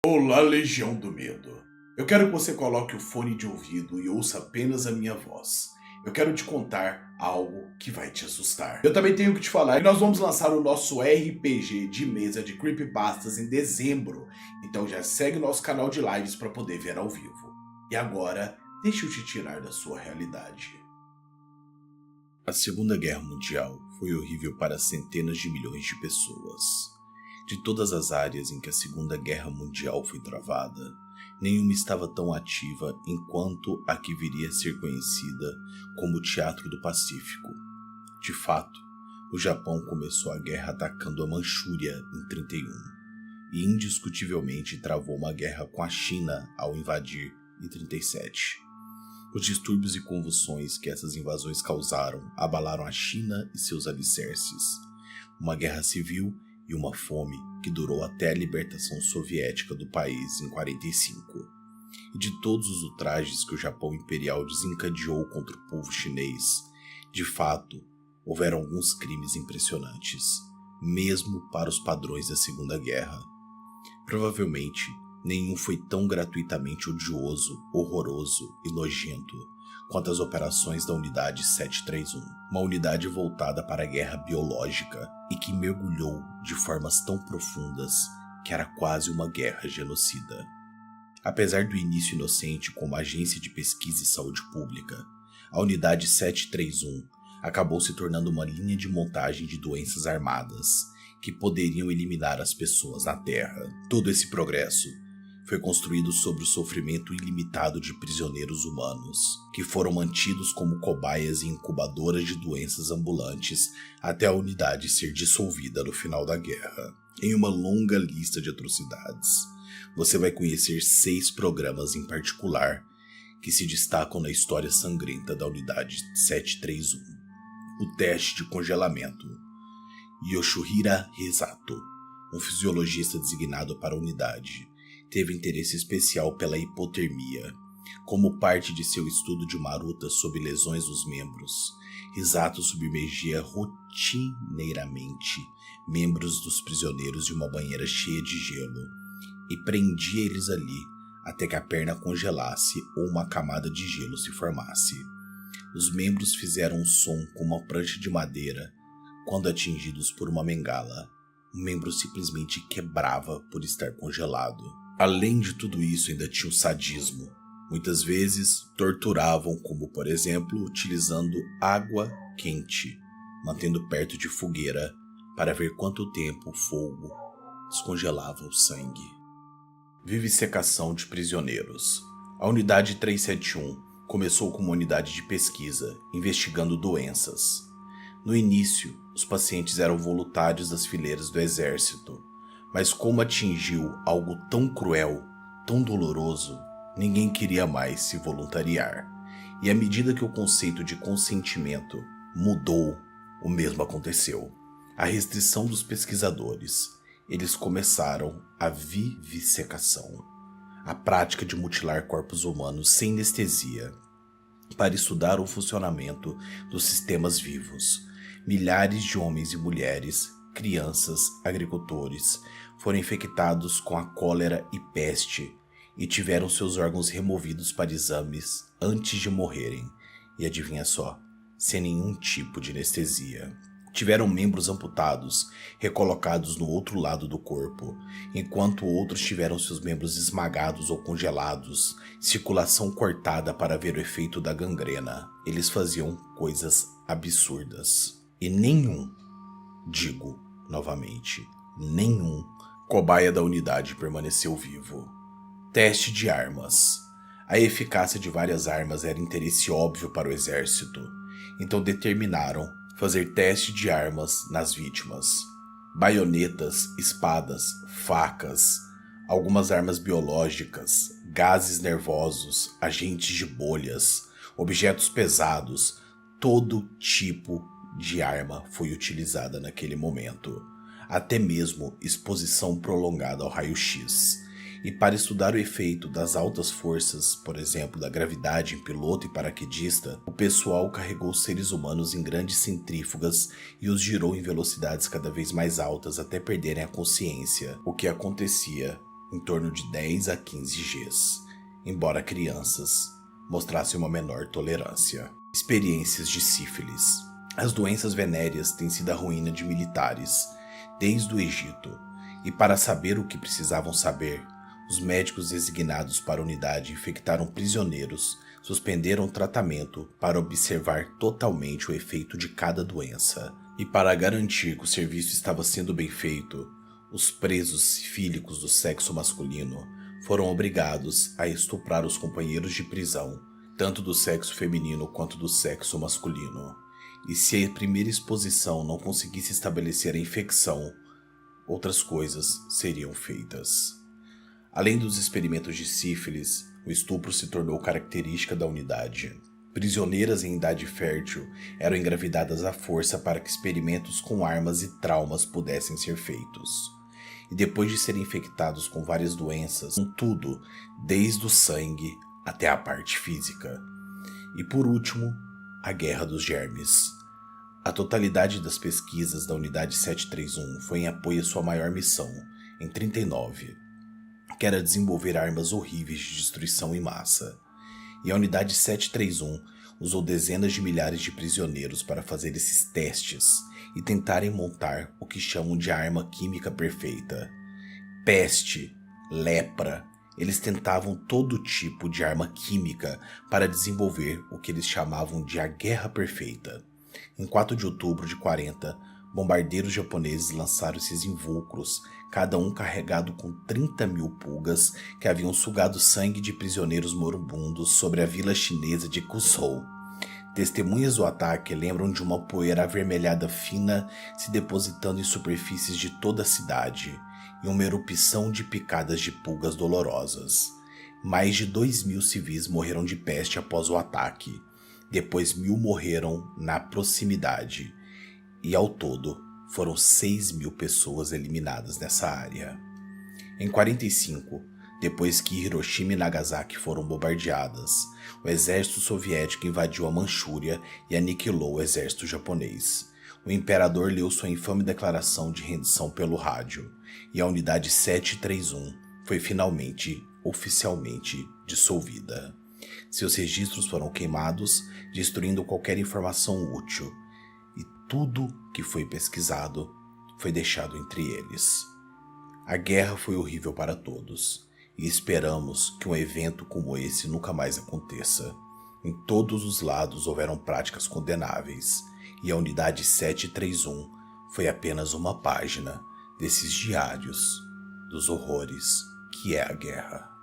Olá, Legião do Medo. Eu quero que você coloque o fone de ouvido e ouça apenas a minha voz. Eu quero te contar algo que vai te assustar. Eu também tenho que te falar que nós vamos lançar o nosso RPG de mesa de Creepypastas em dezembro. Então já segue nosso canal de lives para poder ver ao vivo. E agora, deixa eu te tirar da sua realidade. A Segunda Guerra Mundial foi horrível para centenas de milhões de pessoas. De todas as áreas em que a Segunda Guerra Mundial foi travada, nenhuma estava tão ativa enquanto a que viria a ser conhecida como o Teatro do Pacífico. De fato, o Japão começou a guerra atacando a Manchúria em 31 e indiscutivelmente travou uma guerra com a China ao invadir em 37. Os distúrbios e convulsões que essas invasões causaram abalaram a China e seus alicerces. Uma guerra civil e uma fome que durou até a libertação soviética do país em 45. E de todos os ultrajes que o Japão imperial desencadeou contra o povo chinês, de fato, houveram alguns crimes impressionantes, mesmo para os padrões da Segunda Guerra. Provavelmente, nenhum foi tão gratuitamente odioso, horroroso e nojento quanto as operações da Unidade 731, uma unidade voltada para a guerra biológica e que mergulhou de formas tão profundas que era quase uma guerra genocida. Apesar do início inocente como agência de pesquisa e saúde pública, a Unidade 731 acabou se tornando uma linha de montagem de doenças armadas que poderiam eliminar as pessoas na Terra. Todo esse progresso foi construído sobre o sofrimento ilimitado de prisioneiros humanos, que foram mantidos como cobaias e incubadoras de doenças ambulantes até a unidade ser dissolvida no final da guerra. Em uma longa lista de atrocidades, você vai conhecer 6 programas em particular que se destacam na história sangrenta da unidade 731. O teste de congelamento. Yoshuhira Hisato, um fisiologista designado para a unidade, teve interesse especial pela hipotermia. Como parte de seu estudo de marutas sob lesões dos membros, Hisato submergia rotineiramente membros dos prisioneiros de uma banheira cheia de gelo e prendia eles ali até que a perna congelasse ou uma camada de gelo se formasse. Os membros fizeram um som como uma prancha de madeira quando atingidos por uma bengala. O membro simplesmente quebrava por estar congelado. Além de tudo isso, ainda tinha o sadismo. Muitas vezes torturavam, como por exemplo, utilizando água quente, mantendo perto de fogueira para ver quanto tempo o fogo descongelava o sangue. Vivisecação de prisioneiros. A unidade 371 começou como uma unidade de pesquisa, investigando doenças. No início, os pacientes eram voluntários das fileiras do exército, mas como atingiu algo tão cruel, tão doloroso, ninguém queria mais se voluntariar. E à medida que o conceito de consentimento mudou, o mesmo aconteceu. A restrição dos pesquisadores. Eles começaram a vivisecação, a prática de mutilar corpos humanos sem anestesia, para estudar o funcionamento dos sistemas vivos. Milhares de homens e mulheres, crianças, agricultores, foram infectados com a cólera e peste e tiveram seus órgãos removidos para exames antes de morrerem. E adivinha só, sem nenhum tipo de anestesia. Tiveram membros amputados, recolocados no outro lado do corpo, enquanto outros tiveram seus membros esmagados ou congelados, circulação cortada para ver o efeito da gangrena. Eles faziam coisas absurdas. E nenhum, digo novamente, nenhum cobaia da unidade permaneceu vivo. Teste de armas. A eficácia de várias armas era interesse óbvio para o exército, então determinaram fazer teste de armas nas vítimas. Baionetas, espadas, facas, algumas armas biológicas, gases nervosos, agentes de bolhas, objetos pesados, todo tipo de arma foi utilizada naquele momento, até mesmo exposição prolongada ao raio-x. E para estudar o efeito das altas forças, por exemplo, da gravidade em piloto e paraquedista, o pessoal carregou seres humanos em grandes centrífugas e os girou em velocidades cada vez mais altas até perderem a consciência, o que acontecia em torno de 10 a 15 Gs, embora crianças mostrassem uma menor tolerância. Experiências de sífilis. As doenças venéreas têm sido a ruína de militares desde o Egito, e para saber o que precisavam saber, os médicos designados para a unidade infectaram prisioneiros, suspenderam o tratamento para observar totalmente o efeito de cada doença. E para garantir que o serviço estava sendo bem feito, os presos sifílicos do sexo masculino foram obrigados a estuprar os companheiros de prisão, tanto do sexo feminino quanto do sexo masculino. E se a primeira exposição não conseguisse estabelecer a infecção, outras coisas seriam feitas. Além dos experimentos de sífilis, o estupro se tornou característica da unidade. Prisioneiras em idade fértil eram engravidadas à força para que experimentos com armas e traumas pudessem ser feitos. E depois de serem infectados com várias doenças, com tudo, desde o sangue até a parte física. E por último, a Guerra dos Germes. A totalidade das pesquisas da Unidade 731 foi em apoio à sua maior missão, em 39, que era desenvolver armas horríveis de destruição em massa. E a Unidade 731 usou dezenas de milhares de prisioneiros para fazer esses testes e tentarem montar o que chamam de arma química perfeita. Peste, lepra, eles tentavam todo tipo de arma química para desenvolver o que eles chamavam de a Guerra Perfeita. Em 4 de outubro de 40, bombardeiros japoneses lançaram esses invulcros, cada um carregado com 30.000 pulgas que haviam sugado sangue de prisioneiros moribundos sobre a vila chinesa de Kusou. Testemunhas do ataque lembram de uma poeira avermelhada fina se depositando em superfícies de toda a cidade e uma erupção de picadas de pulgas dolorosas. Mais de 2.000 civis morreram de peste após o ataque. Depois 1.000 morreram na proximidade. E ao todo, foram 6.000 pessoas eliminadas nessa área. Em 45, depois que Hiroshima e Nagasaki foram bombardeadas, o exército soviético invadiu a Manchúria e aniquilou o exército japonês. O imperador leu sua infame declaração de rendição pelo rádio, e a Unidade 731 foi finalmente, oficialmente, dissolvida. Seus registros foram queimados, destruindo qualquer informação útil, e tudo que foi pesquisado foi deixado entre eles. A guerra foi horrível para todos, e esperamos que um evento como esse nunca mais aconteça. Em todos os lados houveram práticas condenáveis, e a Unidade 731 foi apenas uma página desses diários dos horrores que é a guerra.